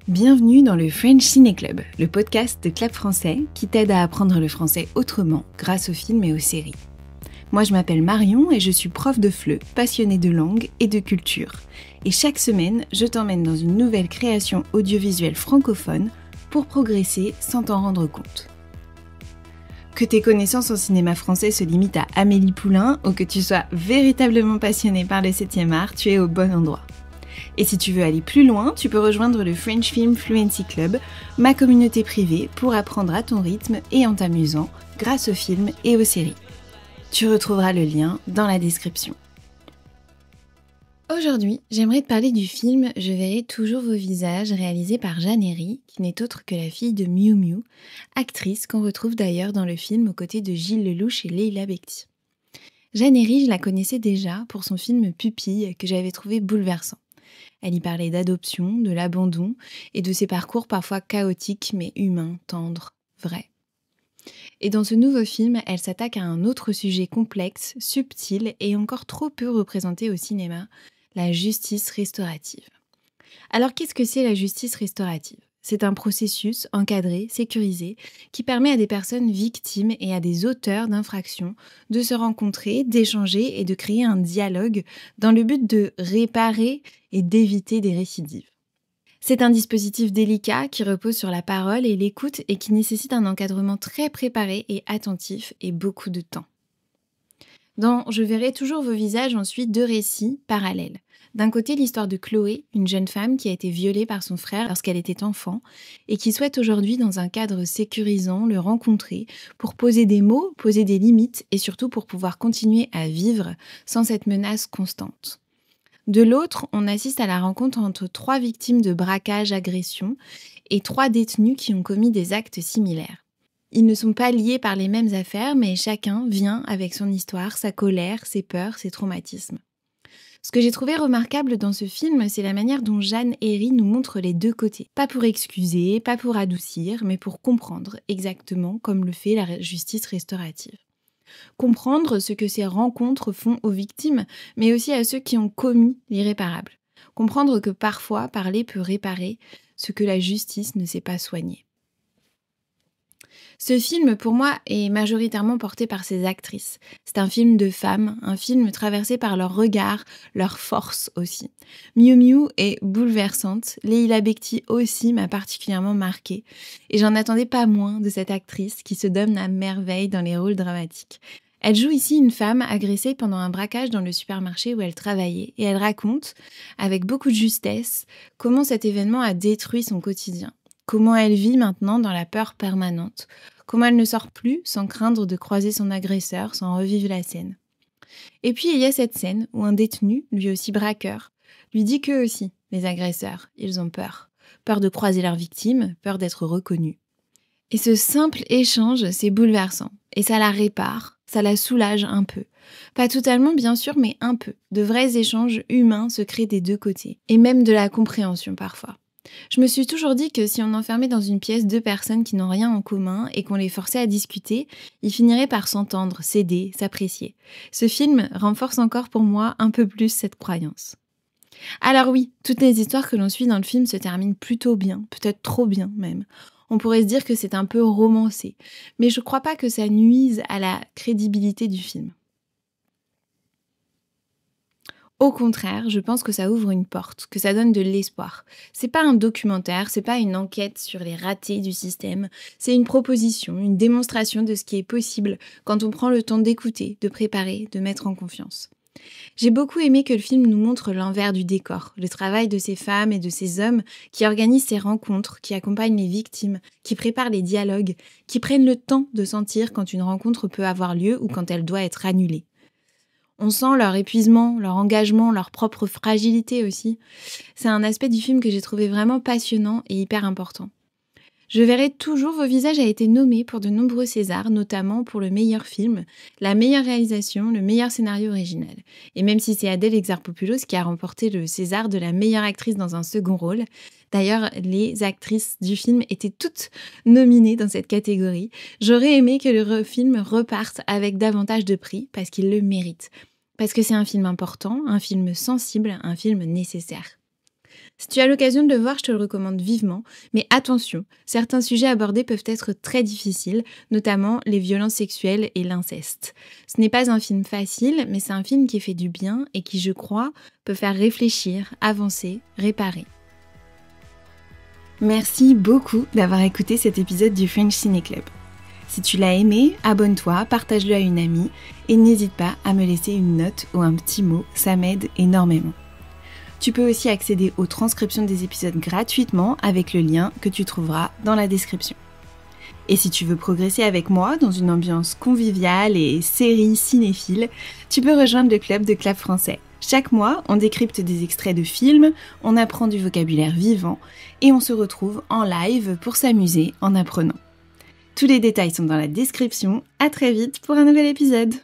Bienvenue dans le French Ciné Club, le podcast de Club Français qui t'aide à apprendre le français autrement grâce aux films et aux séries. Moi je m'appelle Marion et je suis prof de FLE, passionnée de langue et de culture. Et chaque semaine, je t'emmène dans une nouvelle création audiovisuelle francophone pour progresser sans t'en rendre compte. Que tes connaissances en cinéma français se limitent à Amélie Poulain ou que tu sois véritablement passionné par le 7e art, tu es au bon endroit. Et si tu veux aller plus loin, tu peux rejoindre le French Film Fluency Club, ma communauté privée pour apprendre à ton rythme et en t'amusant grâce aux films et aux séries. Tu retrouveras le lien dans la description. Aujourd'hui, j'aimerais te parler du film « Je verrai toujours vos visages » réalisé par Jeanne Herry, qui n'est autre que la fille de Miu Miu, actrice qu'on retrouve d'ailleurs dans le film aux côtés de Gilles Lellouche et Leila Bekti. Jeanne Herry, je la connaissais déjà pour son film Pupille que j'avais trouvé bouleversant. Elle y parlait d'adoption, de l'abandon et de ses parcours parfois chaotiques mais humains, tendres, vrais. Et dans ce nouveau film, elle s'attaque à un autre sujet complexe, subtil et encore trop peu représenté au cinéma, la justice restaurative. Alors qu'est-ce que c'est la justice restaurative ? C'est un processus encadré, sécurisé, qui permet à des personnes victimes et à des auteurs d'infractions de se rencontrer, d'échanger et de créer un dialogue dans le but de réparer et d'éviter des récidives. C'est un dispositif délicat qui repose sur la parole et l'écoute et qui nécessite un encadrement très préparé et attentif et beaucoup de temps. Dans « Je verrai toujours vos visages » on suit deux récits parallèles. D'un côté, l'histoire de Chloé, une jeune femme qui a été violée par son frère lorsqu'elle était enfant et qui souhaite aujourd'hui, dans un cadre sécurisant, le rencontrer pour poser des mots, poser des limites et surtout pour pouvoir continuer à vivre sans cette menace constante. De l'autre, on assiste à la rencontre entre 3 victimes de braquage-agression et 3 détenus qui ont commis des actes similaires. Ils ne sont pas liés par les mêmes affaires, mais chacun vient avec son histoire, sa colère, ses peurs, ses traumatismes. Ce que j'ai trouvé remarquable dans ce film, c'est la manière dont Jeanne Herry nous montre les deux côtés. Pas pour excuser, pas pour adoucir, mais pour comprendre exactement comme le fait la justice restaurative. Comprendre ce que ces rencontres font aux victimes, mais aussi à ceux qui ont commis l'irréparable. Comprendre que parfois, parler peut réparer ce que la justice ne sait pas soigner. Ce film, pour moi, est majoritairement porté par ses actrices. C'est un film de femmes, un film traversé par leur regard, leur force aussi. Miu Miu est bouleversante, Leila Bekti aussi m'a particulièrement marquée. Et j'en attendais pas moins de cette actrice qui se donne à merveille dans les rôles dramatiques. Elle joue ici une femme agressée pendant un braquage dans le supermarché où elle travaillait. Et elle raconte, avec beaucoup de justesse, comment cet événement a détruit son quotidien. Comment elle vit maintenant dans la peur permanente. Comment elle ne sort plus sans craindre de croiser son agresseur, sans revivre la scène. Et puis il y a cette scène où un détenu, lui aussi braqueur, lui dit qu'eux aussi, les agresseurs, ils ont peur. Peur de croiser leur victime, peur d'être reconnus. Et ce simple échange, c'est bouleversant. Et ça la répare, ça la soulage un peu. Pas totalement bien sûr, mais un peu. De vrais échanges humains se créent des deux côtés. Et même de la compréhension parfois. Je me suis toujours dit que si on enfermait dans une pièce 2 personnes qui n'ont rien en commun et qu'on les forçait à discuter, ils finiraient par s'entendre, s'aider, s'apprécier. Ce film renforce encore pour moi un peu plus cette croyance. Alors oui, toutes les histoires que l'on suit dans le film se terminent plutôt bien, peut-être trop bien même. On pourrait se dire que c'est un peu romancé, mais je crois pas que ça nuise à la crédibilité du film. Au contraire, je pense que ça ouvre une porte, que ça donne de l'espoir. C'est pas un documentaire, c'est pas une enquête sur les ratés du système, c'est une proposition, une démonstration de ce qui est possible quand on prend le temps d'écouter, de préparer, de mettre en confiance. J'ai beaucoup aimé que le film nous montre l'envers du décor, le travail de ces femmes et de ces hommes qui organisent ces rencontres, qui accompagnent les victimes, qui préparent les dialogues, qui prennent le temps de sentir quand une rencontre peut avoir lieu ou quand elle doit être annulée. On sent leur épuisement, leur engagement, leur propre fragilité aussi. C'est un aspect du film que j'ai trouvé vraiment passionnant et hyper important. Je verrai toujours vos visages a été nommé pour de nombreux Césars, notamment pour le meilleur film, la meilleure réalisation, le meilleur scénario original. Et même si c'est Adèle Exarchopoulos qui a remporté le César de la meilleure actrice dans un second rôle, d'ailleurs les actrices du film étaient toutes nominées dans cette catégorie, j'aurais aimé que le film reparte avec davantage de prix parce qu'il le mérite. Parce que c'est un film important, un film sensible, un film nécessaire. Si tu as l'occasion de le voir, je te le recommande vivement, mais attention, certains sujets abordés peuvent être très difficiles, notamment les violences sexuelles et l'inceste. Ce n'est pas un film facile, mais c'est un film qui fait du bien et qui, je crois, peut faire réfléchir, avancer, réparer. Merci beaucoup d'avoir écouté cet épisode du French Ciné Club. Si tu l'as aimé, abonne-toi, partage-le à une amie et n'hésite pas à me laisser une note ou un petit mot, ça m'aide énormément. Tu peux aussi accéder aux transcriptions des épisodes gratuitement avec le lien que tu trouveras dans la description. Et si tu veux progresser avec moi dans une ambiance conviviale et série cinéphile, tu peux rejoindre le club de Clap Français. Chaque mois, on décrypte des extraits de films, on apprend du vocabulaire vivant et on se retrouve en live pour s'amuser en apprenant. Tous les détails sont dans la description. À très vite pour un nouvel épisode.